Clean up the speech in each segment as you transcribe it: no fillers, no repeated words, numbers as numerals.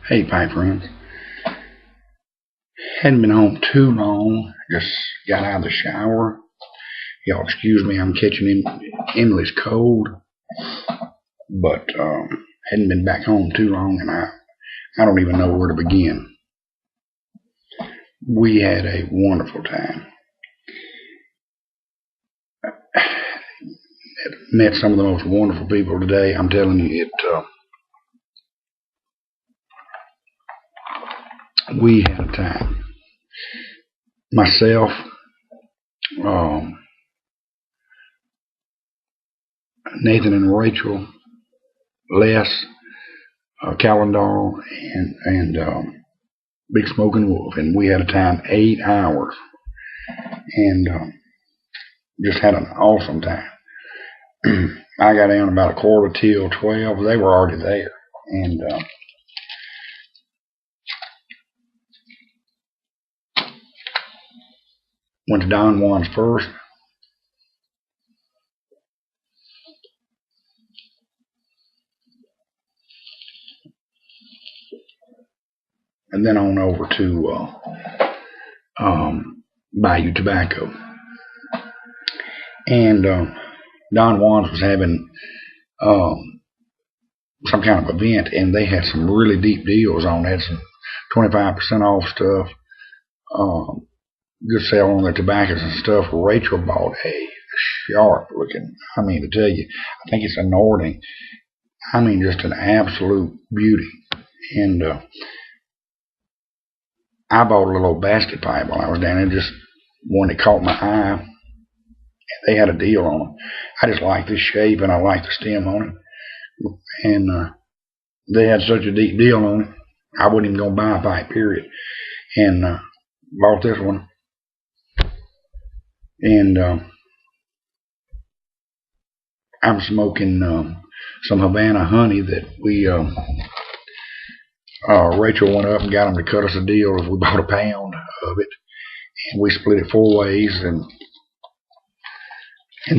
Hey, pipe friends. Hadn't been home too long. Just got out of the shower. Y'all excuse me, I'm catching Emily's cold. But hadn't been back home too long, and I don't even know where to begin. We had a wonderful time. Met some of the most wonderful people today. I'm telling you, we had a time. Myself, Nathan and Rachel, Les, Calendar, and Big Smoking Wolf, and we had a time 8 hours, and just had an awesome time. I got down about 11:45. They were already there, and went to Don Juan's first. And then on over to Bayou Tobacco. And Don Juan's was having some kind of event, and they had some really deep deals on. They had some 25% off stuff, good sale on their tobaccos and stuff. Rachel bought a sharp looking, to tell you, I think it's a Nording. Just an absolute beauty. And I bought a little old basket pipe while I was down there, just one that caught my eye. They had a deal on them. I just like this shape, and I like the stem on it. And they had such a deep deal on it, I wasn't even going to buy a pipe, period. And bought this one. And I'm smoking some Havana honey that we, Rachel went up and got them to cut us a deal if we bought a pound of it. And we split it 4 ways, and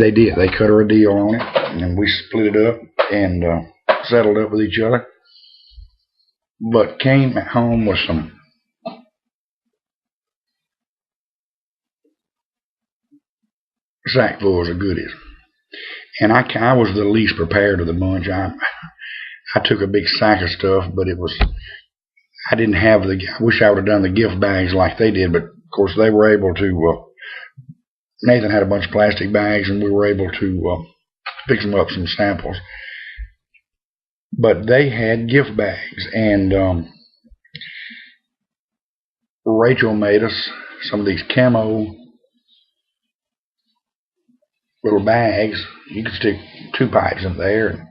they did. They cut her a deal on it, and we split it up and settled up with each other. But came home with some sackfuls of goodies. And I was the least prepared of the bunch. I took a big sack of stuff, but I didn't have I wish I would have done the gift bags like they did, but of course they were able to, Nathan had a bunch of plastic bags, and we were able to pick them up some samples. But they had gift bags, and Rachel made us some of these camo little bags. You could stick 2 pipes in there,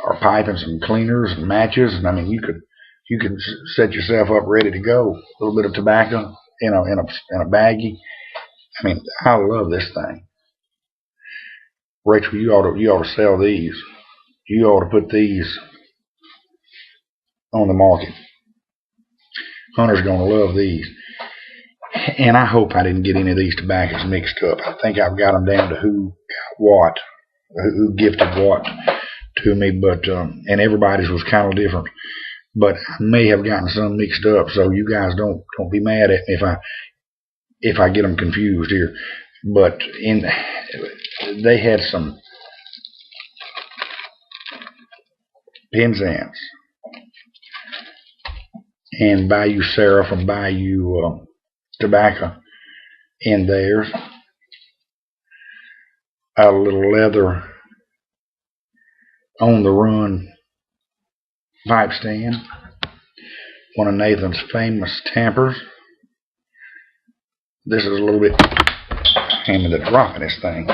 or a pipe and some cleaners and matches, and you could set yourself up ready to go. A little bit of tobacco, in a baggie. I love this thing. Rachel, you ought to sell these. You ought to put these on the market. Hunter's gonna love these. And I hope I didn't get any of these tobaccos mixed up. I think I've got them down to who gifted what to me, but and everybody's was kind of different. But I may have gotten some mixed up, so you guys don't be mad at me if I get them confused here. But they had some Penzance and Bayou Sarah from Bayou Tobacco in theirs. A little leather on the run pipe stand. One of Nathan's famous tampers. This is a little bit, hand me the drop in this thing.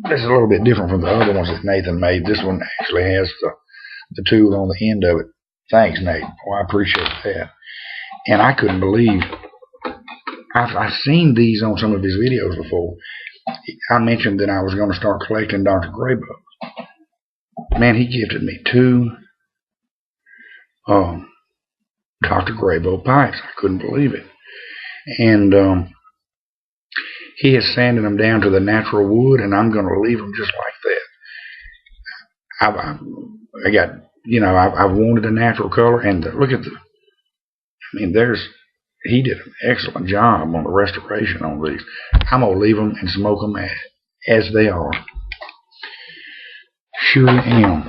This is a little bit different from the other ones that Nathan made. This one actually has the tool on the end of it. Thanks, Nate. I appreciate that. And I couldn't believe, I've seen these on some of his videos before. I mentioned that I was going to start collecting Dr. Graybows. Man, he gifted me 2 Dr. Graybow pipes. I couldn't believe it. And he is sanding them down to the natural wood, and I'm going to leave them just like that. I got you know, I've wanted a natural color, and look at the. I mean, he did an excellent job on the restoration on these. I'm gonna leave them and smoke them as they are. Sure am.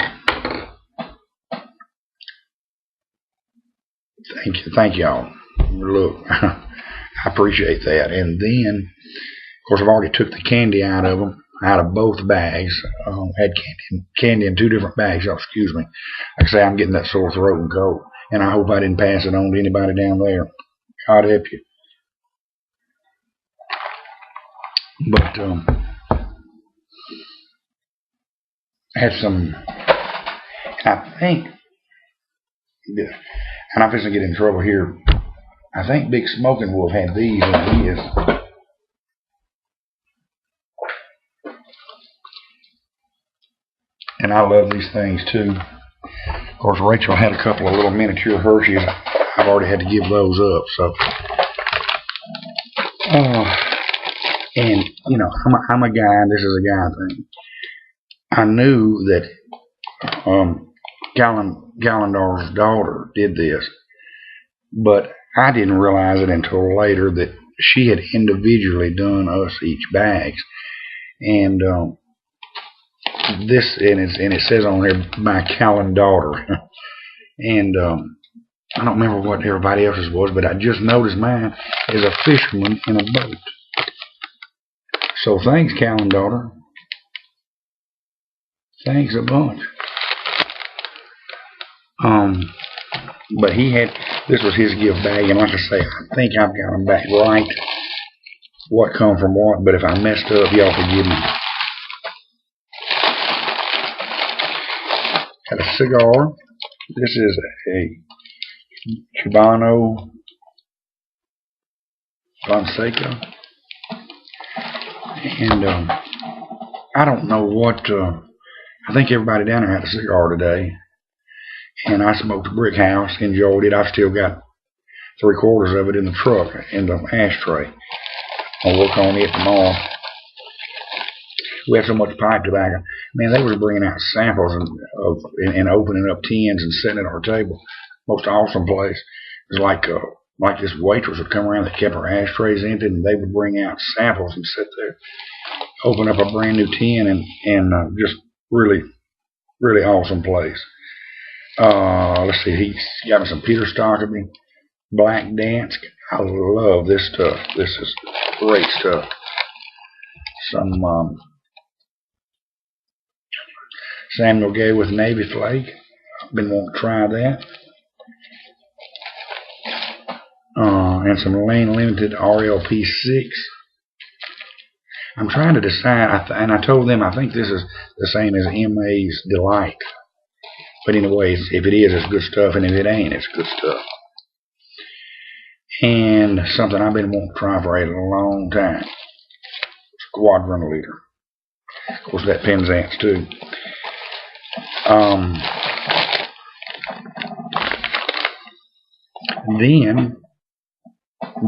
Thank y'all. Look, I appreciate that. And then, of course, I've already took the candy out of them, out of both bags. Had candy in 2 different bags. Y'all excuse me. Like I say, I'm getting that sore throat and cold, and I hope I didn't pass it on to anybody down there. God help you. But I have some. I think, and I'm fixing to get in trouble here. I think Big Smoking Wolf had these in his. And I love these things too. Of course, Rachel had a couple of little miniature Hershey's. I've already had to give those up. So, and you know, I'm a guy. This is a guy thing. I knew that Gallandar's daughter did this, but I didn't realize it until later that she had individually done us each bags. And it says on there by Gallandar. And I don't remember what everybody else's was, but I just noticed mine is a fisherman in a boat. So thanks, Gallandar. Thanks a bunch. But this was his gift bag, and like I say, I think I've got them back right, what come from what, but if I messed up, y'all forgive me. Got a cigar. This is a Cubano Fonseca, and I don't know what, I think everybody down there had a cigar today. And I smoked a brick house, enjoyed it. I've still got 3/4 of it in the truck, in the ashtray. I'll work on it tomorrow. We have so much pipe tobacco. Man, they were bringing out samples and opening up tins and setting at our table. Most awesome place. It was like this waitress would come around that kept her ashtrays empty, and they would bring out samples and sit there, open up a brand new tin, and just really, really awesome place. Let's see, he's got me some Peter Stockeby, Black Dansk. I love this stuff. This is great stuff. Some Samuel Gay with Navy Flake. I've been wanting to try that. And some Lane Limited RLP6. I'm trying to decide, and I told them I think this is the same as MA's Delight. But anyways, if it is, it's good stuff, and if it ain't, it's good stuff. And something I've been wanting to try for a long time. Squadron Leader. Of course, that Penzance too. Then,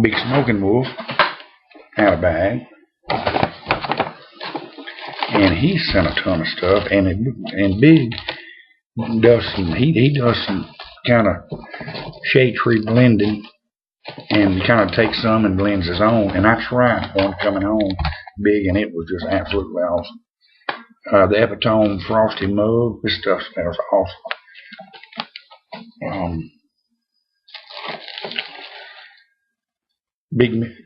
Big Smoking Wolf had a bag. And he sent a ton of stuff, and Big does he does some kind of shade tree blending, and he kind of takes some and blends his own. And I tried one coming home, Big, and it was just absolutely awesome. The Epitome Frosty Mug, this stuff smells awesome.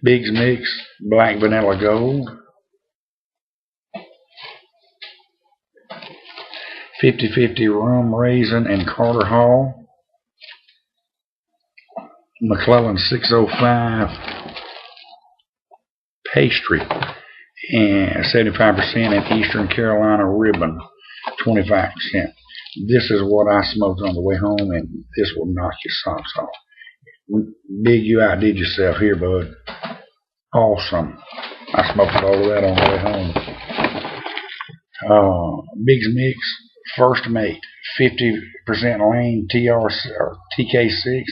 Big's Mix Black Vanilla Gold. 50/50 Rum Raisin and Carter Hall. McClellan 605 Pastry and 75% and Eastern Carolina Ribbon 25%. This is what I smoked on the way home, and this will knock your socks off. Big, you outdid yourself here, bud. Awesome. I smoked all of that on the way home. Big's Mix First Mate, 50% Lane TK6,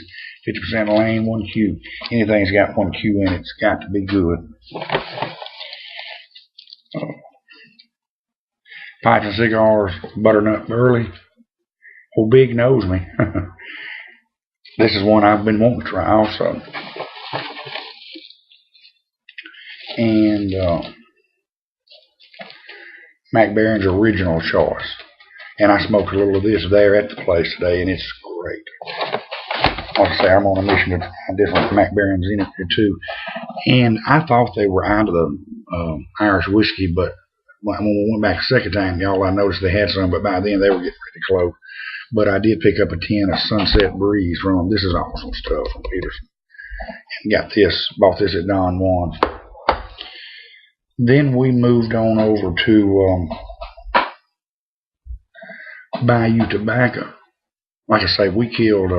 50% Lane 1Q. Anything's got 1Q in it, it's got to be good. Pipes and Cigars Butternut Burley, Old Big knows me. This is one I've been wanting to try also. And Mac Barron's Original Choice. And I smoked a little of this there at the place today, and it's great. Like I say, I'm on a mission to try different Mac Barron's in it here too. And I thought they were out of the Irish whiskey, but when we went back the second time, y'all, I noticed they had some, but by then they were getting pretty close. But I did pick up a tin of Sunset Breeze from them. This is awesome stuff from Peterson. And got this, bought this at Don Juan's. Then we moved on over to Bayou Tobacco. Like I say, we killed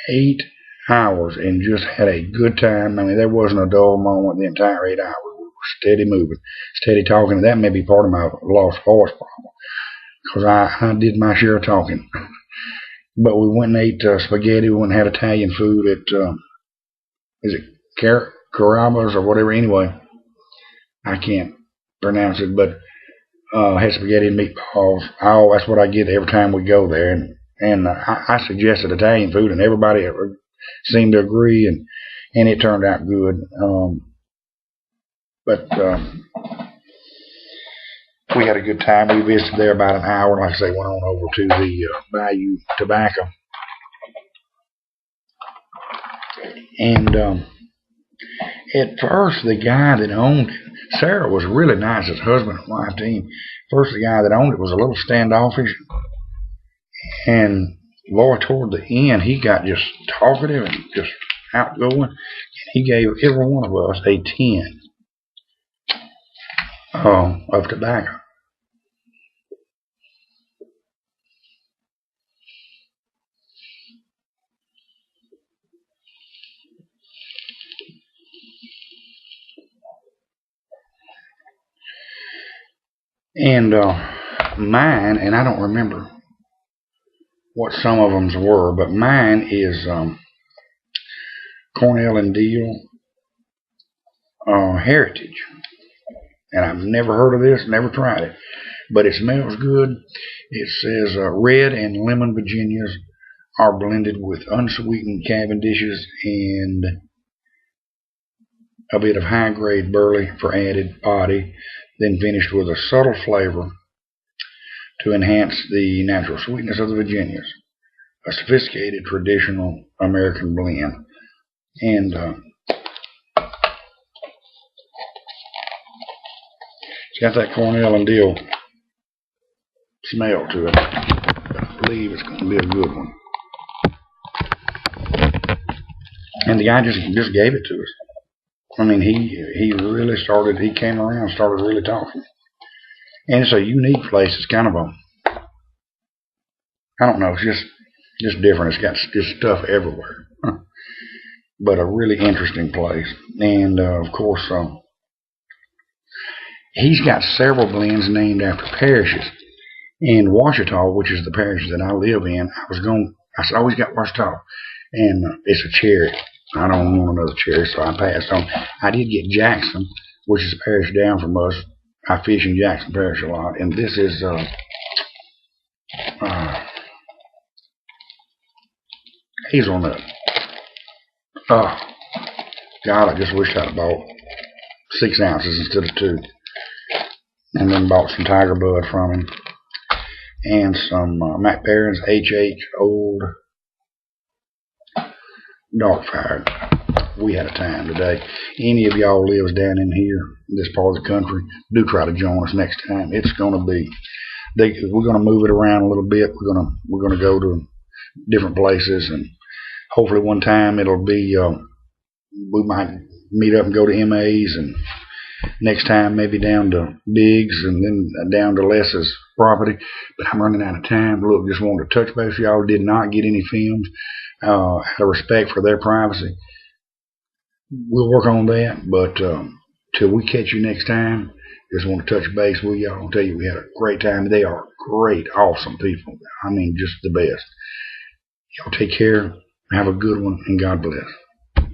8 hours and just had a good time. I mean, there wasn't a dull moment the entire 8 hours. We were steady moving, steady talking. That may be part of my lost voice problem, because I did my share of talking. But we went and ate spaghetti. We went and had Italian food at, is it Carrabba's or whatever? Anyway, I can't pronounce it, but had spaghetti and meatballs. Oh, that's what I get every time we go there. And I suggested Italian food, and everybody seemed to agree, and it turned out good. But we had a good time. We visited there about an hour, and like I say, went on over to the Bayou Tobacco. And at first, the guy that owned it, Sarah was really nice, his husband and wife team. First, the guy that owned it was a little standoffish. And boy, toward the end, he got just talkative and just outgoing. And he gave every one of us a tin of tobacco. And mine, and I don't remember what some of them were, but mine is Cornell and Deal Heritage. And I've never heard of this, never tried it, but it smells good. It says red and lemon Virginias are blended with unsweetened Cavendishes and a bit of high-grade burley for added body, then finished with a subtle flavor to enhance the natural sweetness of the Virginias. A sophisticated, traditional American blend. And it's got that Cornell and Deal smell to it. I believe it's going to be a good one. And the guy just gave it to us. I mean, he really started, he came around and started really talking. And it's a unique place. It's kind of a, I don't know, it's just different. It's got just stuff everywhere. But a really interesting place. And, of course, he's got several blends named after parishes. In Ouachita, which is the parish that I live in, I said, oh, he's got Ouachita. And it's a cherry. I don't want another cherry, so I passed on. I did get Jackson, which is a parish down from us. I fish in Jackson Parish a lot. And this is hazelnut. Oh, God, I just wish I'd bought 6 ounces instead of 2. And then bought some Tiger Bud from him. And some Mac Barron's HH Old Dark Fired. We had a time today. Any of y'all lives down in here, this part of the country, do try to join us next time. It's going to be, we're going to move it around a little bit. We're going to go to different places, and hopefully one time it'll be, we might meet up and go to MA's, and next time maybe down to Biggs, and then down to Les's property. But I'm running out of time. Look, just wanted to touch base with y'all. Did not get any films out of respect for their privacy. We'll work on that, but till we catch you next time, just want to touch base with y'all and tell you we had a great time. They are great, awesome people. I mean, just the best. Y'all take care, have a good one, and God bless.